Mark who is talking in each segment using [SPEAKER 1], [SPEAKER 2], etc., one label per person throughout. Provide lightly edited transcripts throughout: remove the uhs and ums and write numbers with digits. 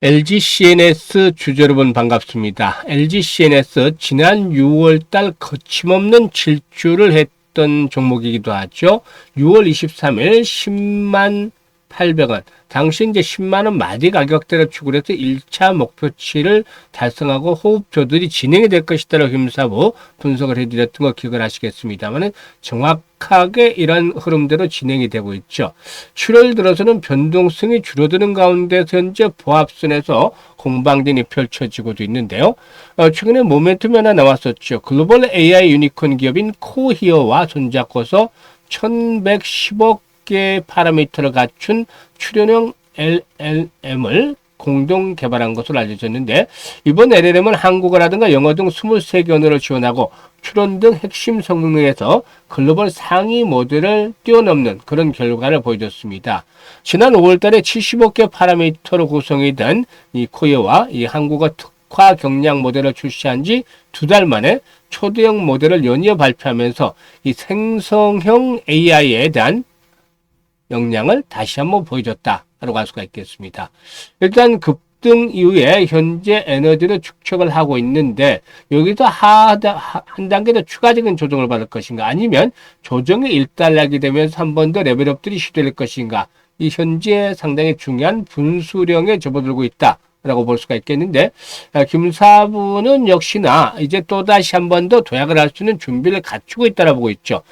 [SPEAKER 1] LG CNS 주주 여러분 반갑습니다. LG CNS 지난 6월달 거침없는 질주를 했던 종목이기도 하죠. 6월 23일 10만 800원. 당시 이제 10만원 마디 가격대로 추구를 해서 1차 목표치를 달성하고 호흡 조절이 진행이 될 것이다라고 김사부 분석을 해드렸던 거 기억을 하시겠습니다만 정확하게 이런 흐름대로 진행이 되고 있죠. 7월 들어서는 변동성이 줄어드는 가운데서 현재 보합선에서 공방전이 펼쳐지고도 있는데요. 최근에 모멘텀이 하나 나왔었죠. 글로벌 AI 유니콘 기업인 코히어와 손잡고서 1110억 개 파라미터를 갖춘 출연형 LLM을 공동 개발한 것으로 알려졌는데, 이번 LLM은 한국어라든가 영어 등 23개 언어를 지원하고 추론 등 핵심 성능에서 글로벌 상위 모델을 뛰어넘는 그런 결과를 보여줬습니다. 지난 5월달에 75개 파라미터로 구성이 된 이 코이어와 이 한국어 특화 경량 모델을 출시한 지 2달 만에 초대형 모델을 연이어 발표하면서 이 생성형 AI에 대한 역량을 다시 한번 보여줬다라고 할 수가 있겠습니다. 일단 급등 이후에 현재 에너지를 축적을 하고 있는데, 여기서 한 단계 더 추가적인 조정을 받을 것인가, 아니면 조정이 일단락이 되면서 한 번 더 레벨업들이 시도될 것인가, 이 현재 상당히 중요한 분수령에 접어들고 있다 라고 볼 수가 있겠는데, 김사부는 역시나 이제 또다시 한 번 더 도약을 할 수 있는 준비를 갖추고 있다고 보고 있죠.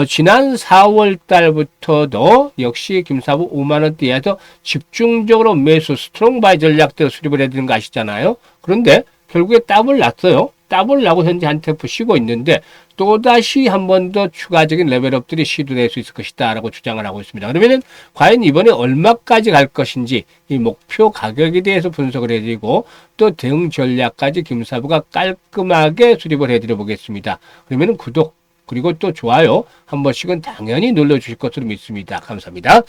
[SPEAKER 1] 지난 4월 달부터도 역시 김사부 5만원대에서 집중적으로 매수 스트롱 바이 전략대로 수립을 해야 되는 거 아시잖아요. 그런데 결국에 더블 났어요. 더블 나고 현재 한 템포 쉬고 있는데, 또다시 한 번 더 추가적인 레벨업들이 시도될 수 있을 것이다 라고 주장을 하고 있습니다. 그러면은 과연 이번에 얼마까지 갈 것인지, 이 목표 가격에 대해서 분석을 해드리고 또 대응 전략까지 김사부가 깔끔하게 수립을 해드려 보겠습니다. 그러면은 구독 그리고 또 좋아요 한 번씩은 당연히 눌러주실 것으로 믿습니다. 감사합니다.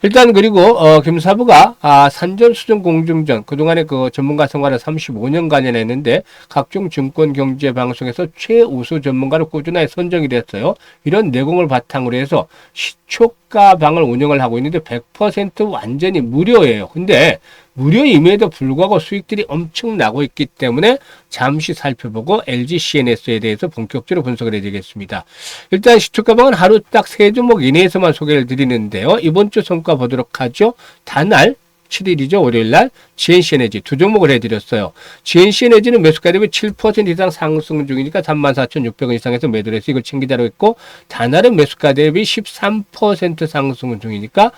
[SPEAKER 1] 일단 그리고 김사부가 산전, 수전, 공중전 그동안에 그 전문가 생활을 35년간 했는데 각종 증권 경제 방송에서 최우수 전문가로 꾸준하게 선정이 됐어요. 이런 내공을 바탕으로 해서 시초가 방을 운영을 하고 있는데 100% 완전히 무료예요. 근데 무료임에도 불구하고 수익들이 엄청 나고 있기 때문에 잠시 살펴보고 LG CNS에 대해서 본격적으로 분석을 해드리겠습니다. 일단 시초가방은 하루 딱 3종목 이내에서만 소개를 드리는데요. 이번 주 성과 보도록 하죠. 단날 7일이죠. 월요일날 GNC에너지 2종목을 해드렸어요. GNC에너지는 매수가 대비 7% 이상 상승 중이니까 34,600원 이상에서 매도를 해서 이걸 챙기자로 했고, 단날은 매수가 대비 13% 상승 중이니까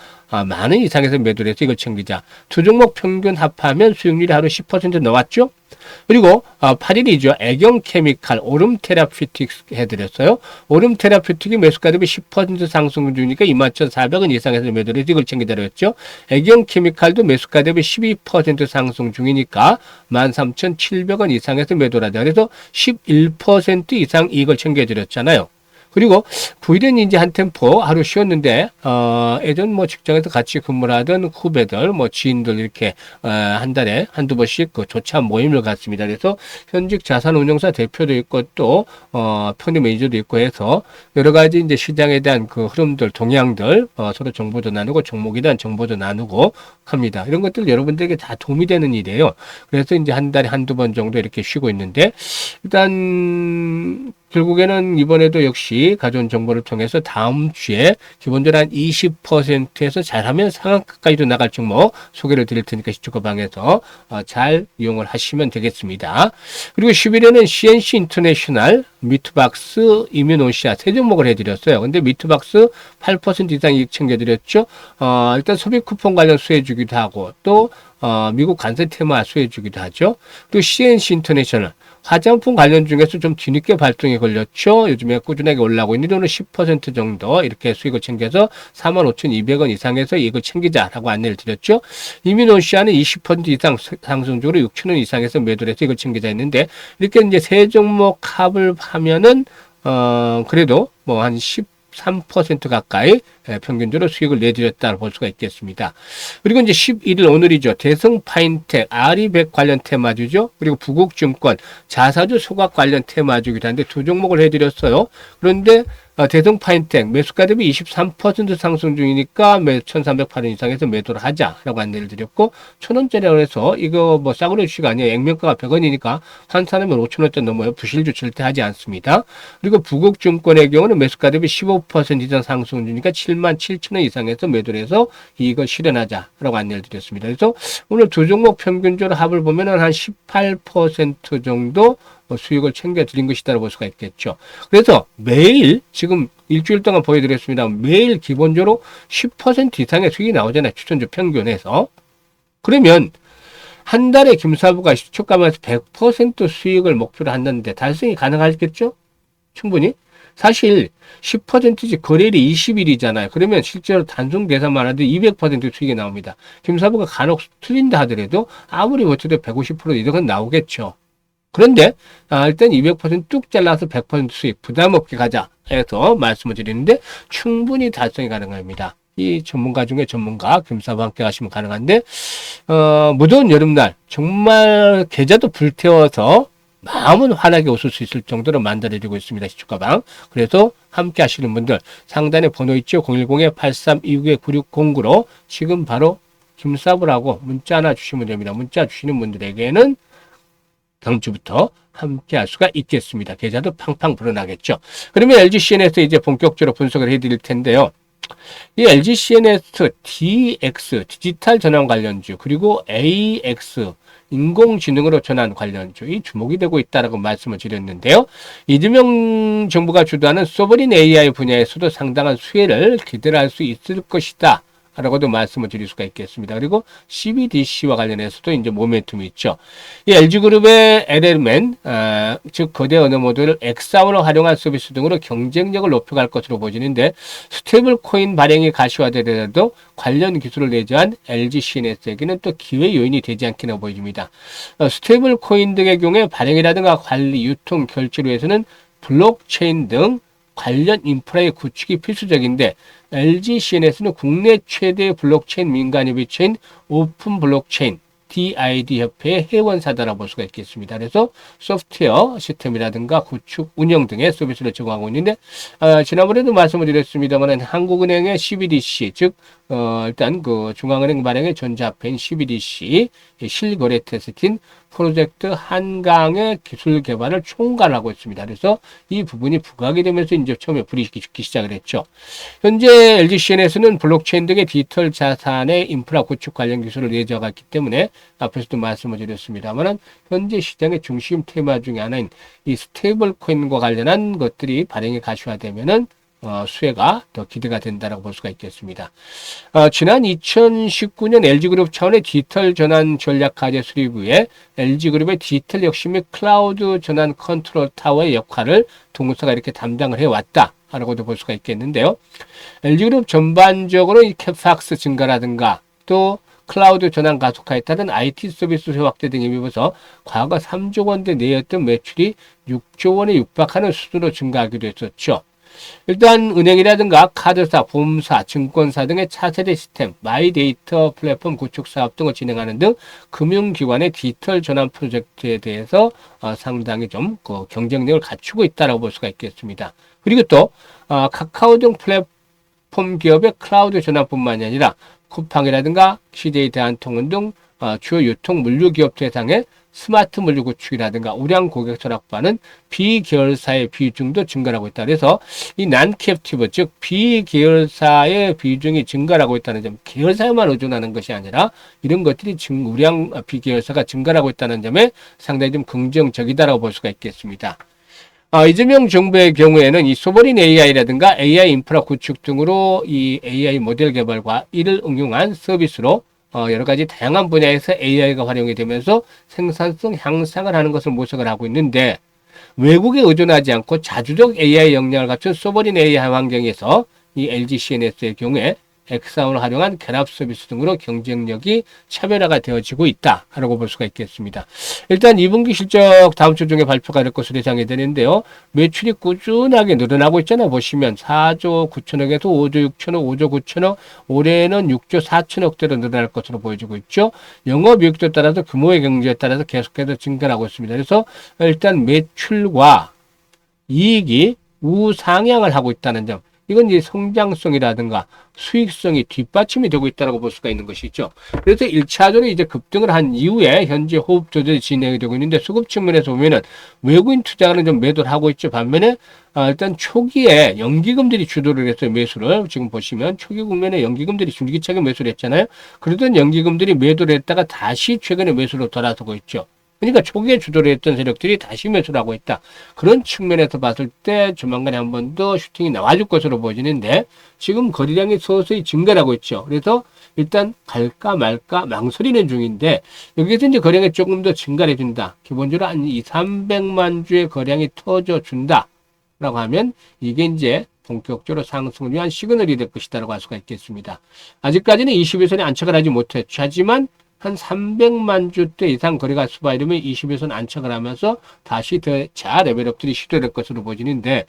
[SPEAKER 1] 만원 이상에서 매도를 해서 이걸 챙기자. 2종목 평균 합하면 수익률이 하루 10% 나왔죠. 그리고 8일이죠. 애경케미칼, 오름테라퓨틱스 해드렸어요. 오름테라퓨틱이 매수가 대비 10% 상승 중이니까 21,400원 이상에서 매도를 해서 이걸 챙기자로 했죠. 애경케미칼도 매수가 대비 12% 상승 중이니까 13,700원 이상에서 매도를 하자. 그래서 11% 이상 이익을 챙겨드렸잖아요. 그리고 9일은 이제 한 템포 하루 쉬었는데, 예전 뭐 직장에서 같이 근무를 하던 후배들, 뭐 지인들 이렇게, 한 달에 한두 번씩 그 조차 모임을 갖습니다. 그래서 현직 자산운용사 대표도 있고 또, 편의 매니저도 있고 해서 여러 가지 이제 시장에 대한 그 흐름들, 동향들, 서로 정보도 나누고 종목에 대한 정보도 나누고 합니다. 이런 것들 여러분들에게 다 도움이 되는 일이에요. 그래서 이제 한 달에 한두 번 정도 이렇게 쉬고 있는데, 일단, 결국에는 이번에도 역시 가져온 정보를 통해서 다음 주에 기본적으로 한 20%에서 잘하면 상한가까지도 나갈 종목 소개를 드릴 테니까 시초가방에서 잘 이용을 하시면 되겠습니다. 그리고 10일에는 CNC 인터내셔널, 미트박스, 이뮤노시아 세 종목을 해드렸어요. 근데 미트박스 8% 이상 이익 챙겨드렸죠. 일단 소비 쿠폰 관련 수혜주기도 하고 또 미국 관세 테마 수혜주기도 하죠. 그리고 CNC 인터내셔널 화장품 관련 중에서 좀 뒤늦게 발동이 걸렸죠. 요즘에 꾸준하게 올라오고 있는데 오늘 10% 정도 이렇게 수익을 챙겨서 45,200원 이상에서 이익을 챙기자라고 안내를 드렸죠. 이뮤노시아는 20% 이상 상승 중으로 6,000원 이상에서 매도를 해서 이걸 챙기자 했는데, 이렇게 이제 세 종목 합을 하면은 그래도 뭐 한 13% 가까이 평균적으로 수익을 내드렸다고 볼 수가 있겠습니다. 그리고 이제 11일 오늘이죠. 대성 파인텍, 아리백 관련 테마주죠. 그리고 부국증권, 자사주 소각 관련 테마주기도 한데 2종목을 해드렸어요. 그런데 대성 파인텍 매수가 대비 23% 상승 중이니까 1308원 이상에서 매도를 하자라고 안내를 드렸고 1000원짜리라고 해서 이거 뭐 싸구려 주식 아니에요. 액면가가 100원이니까 환산하면 5000원대 넘어요. 부실주 절대 하지 않습니다. 그리고 부국증권의 경우는 매수가 대비 15% 이상 상승 중이니까 77,000원 이상에서 매도를 해서 이걸 실현하자라고 안내를 드렸습니다. 그래서 오늘 두 종목 평균적으로 합을 보면은 한 18% 정도 수익을 챙겨 드린 것이다라고 볼 수가 있겠죠. 그래서 매일 지금 일주일 동안 보여드렸습니다. 매일 기본적으로 10% 이상의 수익이 나오잖아요. 추천주 평균에서. 그러면 한 달에 김사부가 시초가면서 100% 수익을 목표로 한다는데 달성이 가능하겠죠? 충분히. 사실 10%지 거래일이 20일이잖아요. 그러면 실제로 단순 계산만 해도 200% 수익이 나옵니다. 김사부가 간혹 틀린다 하더라도 아무리 못해도 150% 이런 나오겠죠. 그런데 일단 200%뚝 잘라서 100% 수익 부담 없게 가자 해서 말씀을 드리는데 충분히 달성이 가능합니다. 이 전문가 중에 전문가 김사부와 함께 하시면 가능한데 무더운 여름날 정말 계좌도 불태워서 마음은 환하게 웃을 수 있을 정도로 만들어지고 있습니다. 시초가방. 그래서 함께 하시는 분들 상단에 번호 있죠. 010-8329-9609로 지금 바로 김사부라고 문자 하나 주시면 됩니다. 문자 주시는 분들에게는 다음 주부터 함께 할 수가 있겠습니다. 계좌도 팡팡 불어나겠죠. 그러면 LGCN에서 이제 본격적으로 분석을 해드릴 텐데요. 이 LGCN에서 DX, 디지털 전환 관련주, 그리고 AX, 인공지능으로 전환 관련주, 이 주목이 되고 있다라고 말씀을 드렸는데요. 이재명 정부가 주도하는 소버린 AI 분야에서도 상당한 수혜를 기대할 수 있을 것이다. 라고도 말씀을 드릴 수가 있겠습니다. 그리고 CBDC와 관련해서도 이제 모멘텀이 있죠. 이 LG그룹의 LLM, 즉 거대 언어 모델을 엑사원을 활용한 서비스 등으로 경쟁력을 높여갈 것으로 보이는데 스테이블 코인 발행이 가시화되더라도 관련 기술을 내재한 LGCNS에게는 또 기회 요인이 되지 않기나 보입니다. 스테이블 코인 등의 경우에 발행이라든가 관리, 유통, 결제를 위해서는 블록체인 등 관련 인프라의 구축이 필수적인데 LGCNS는 국내 최대 블록체인 민간협의체인 오픈 블록체인 DID 협회의 회원사다라고 볼 수가 있겠습니다. 그래서 소프트웨어 시스템이라든가 구축, 운영 등의 서비스를 제공하고 있는데 지난번에도 말씀을 드렸습니다만 한국은행의 CBDC 즉 일단 그 중앙은행 발행의 전자화폐인 CBDC 실거래 테스트인 프로젝트 한강의 기술 개발을 총괄하고 있습니다. 그래서 이 부분이 부각이 되면서 이제 처음에 불이 죽기 시작을 했죠. 현재 LGCN에서는 블록체인 등의 디지털 자산의 인프라 구축 관련 기술을 내재하고 있기 때문에 앞에서도 말씀을 드렸습니다만 현재 시장의 중심 테마 중에 하나인 이 스테이블 코인과 관련한 것들이 발행이 가시화되면은 수혜가 더 기대가 된다라고 볼 수가 있겠습니다. 지난 2019년 LG그룹 차원의 디지털 전환 전략 과제 수립 후에 LG그룹의 디지털 혁신 및 클라우드 전환 컨트롤 타워의 역할을 동사가 이렇게 담당을 해왔다. 라고도 볼 수가 있겠는데요. LG그룹 전반적으로 이 캡팍스 증가라든가 또 클라우드 전환 가속화에 따른 IT 서비스 확대 등에 힘입어서 과거 3조 원대 내였던 매출이 6조 원에 육박하는 수준으로 증가하기도 했었죠. 일단 은행이라든가 카드사, 보험사, 증권사 등의 차세대 시스템, 마이데이터 플랫폼 구축 사업 등을 진행하는 등 금융기관의 디지털 전환 프로젝트에 대해서 상당히 좀 경쟁력을 갖추고 있다고 볼 수가 있겠습니다. 그리고 또 카카오 등 플랫폼 기업의 클라우드 전환뿐만이 아니라 쿠팡이라든가 CJ 대한통운 등 주요 유통 물류 기업 대상의 스마트 물류 구축이라든가 우량 고객 선확보하는 비계열사의 비중도 증가하고 있다. 그래서 이 난캡티브 즉 비계열사의 비중이 증가하고 있다는 점, 계열사에만 의존하는 것이 아니라 이런 것들이 우량 비계열사가 증가하고 있다는 점에 상당히 좀 긍정적이다라고 볼 수가 있겠습니다. 이재명 정부의 경우에는 이 소버린 AI라든가 AI 인프라 구축 등으로 이 AI 모델 개발과 이를 응용한 서비스로 여러 가지 다양한 분야에서 AI가 활용이 되면서 생산성 향상을 하는 것을 모색을 하고 있는데 외국에 의존하지 않고 자주적 AI 역량을 갖춘 소버린 AI 환경에서 이 LGCNS의 경우에 엑사원을 활용한 결합 서비스 등으로 경쟁력이 차별화가 되어지고 있다라고 볼 수가 있겠습니다. 일단 2분기 실적 다음 주 중에 발표가 될 것으로 예상이 되는데요. 매출이 꾸준하게 늘어나고 있잖아요. 보시면 4조 9천억에서 5조 6천억, 5조 9천억, 올해는 6조 4천억대로 늘어날 것으로 보여지고 있죠. 영업이익도에 따라서 규모의 경제에 따라서 계속해서 증가하고 있습니다. 그래서 일단 매출과 이익이 우상향을 하고 있다는 점. 이건 이제 성장성이라든가 수익성이 뒷받침이 되고 있다고 볼 수가 있는 것이죠. 그래서 1차적으로 이제 급등을 한 이후에 현재 호흡 조절이 진행이 되고 있는데 수급 측면에서 보면은 외국인 투자가는 좀 매도를 하고 있죠. 반면에 일단 초기에 연기금들이 주도를 해서 매수를 지금 보시면 초기 국면에 연기금들이 줄기차게 매수를 했잖아요. 그러던 연기금들이 매도를 했다가 다시 최근에 매수로 돌아서고 있죠. 그러니까 초기에 주도를 했던 세력들이 다시 매수를 하고 있다. 그런 측면에서 봤을 때 조만간에 한 번 더 슈팅이 나와줄 것으로 보이는데 지금 거래량이 서서히 증가를 하고 있죠. 그래서 일단 갈까 말까 망설이는 중인데 여기에서 이제 거래량이 조금 더 증가를 해준다. 기본적으로 한 2, 300만 주의 거래량이 터져 준다. 라고 하면 이게 이제 본격적으로 상승을 위한 시그널이 될 것이다라고 할 수가 있겠습니다. 아직까지는 20일선에 안착을 하지 못했죠. 하지만 한 300만 주대 이상 거래가 수반이면 20일선 안착을 하면서 다시 더 자 레벨업들이 시도될 것으로 보이는데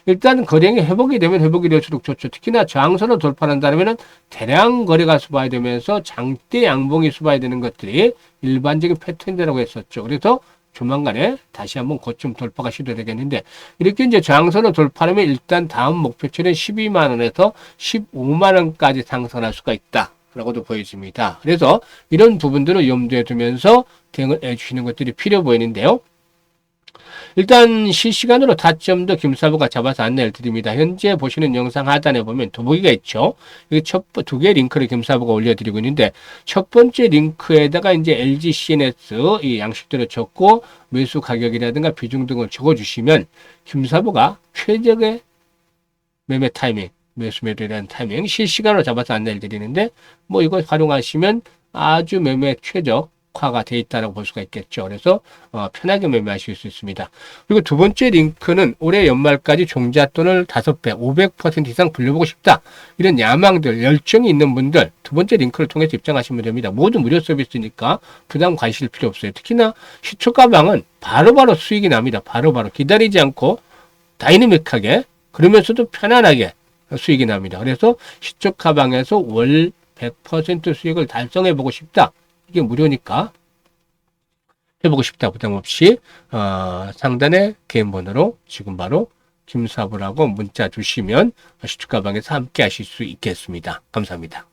[SPEAKER 1] 일단 거래량이 회복이 되면 회복이 될수록 좋죠. 특히나 저항선을 돌파한다면 대량 거래가 수반이 되면서 장대 양봉이 수반이 되는 것들이 일반적인 패턴이라고 했었죠. 그래서 조만간에 다시 한번 고점 돌파가 시도되겠는데 이렇게 이제 저항선을 돌파하면 일단 다음 목표치는 12만 원에서 15만 원까지 상승할 수가 있다. 라고도 보여집니다. 그래서 이런 부분들을 염두에 두면서 대응을 해주시는 것들이 필요 보이는데요. 일단 실시간으로 타점도 김사부가 잡아서 안내를 드립니다. 현재 보시는 영상 하단에 보면 더보기가 있죠. 여기 두 개의 링크를 김사부가 올려드리고 있는데 첫 번째 링크에다가 이제 LG CNS 이 양식들을 적고 매수 가격이라든가 비중 등을 적어주시면 김사부가 최적의 매매 타이밍 매수 매도라는 타이밍 실시간으로 잡아서 안내를 드리는데 뭐 이걸 활용하시면 아주 매매 최적화가 되어 있다고 볼 수가 있겠죠. 그래서 편하게 매매하실 수 있습니다. 그리고 두 번째 링크는 올해 연말까지 종잣돈을 5배, 500% 이상 불려보고 싶다. 이런 야망들, 열정이 있는 분들 두 번째 링크를 통해서 입장하시면 됩니다. 모두 무료 서비스니까 부담 가실 필요 없어요. 특히나 시초가방은 바로바로 수익이 납니다. 바로바로 기다리지 않고 다이내믹하게 그러면서도 편안하게 수익이 납니다. 그래서 시적 가방에서 월 100% 수익을 달성해 보고 싶다. 이게 무료니까 해보고 싶다. 부담 없이 상단에 개인 번호로 지금 바로 김사부라고 문자 주시면 시적 가방에서 함께 하실 수 있겠습니다. 감사합니다.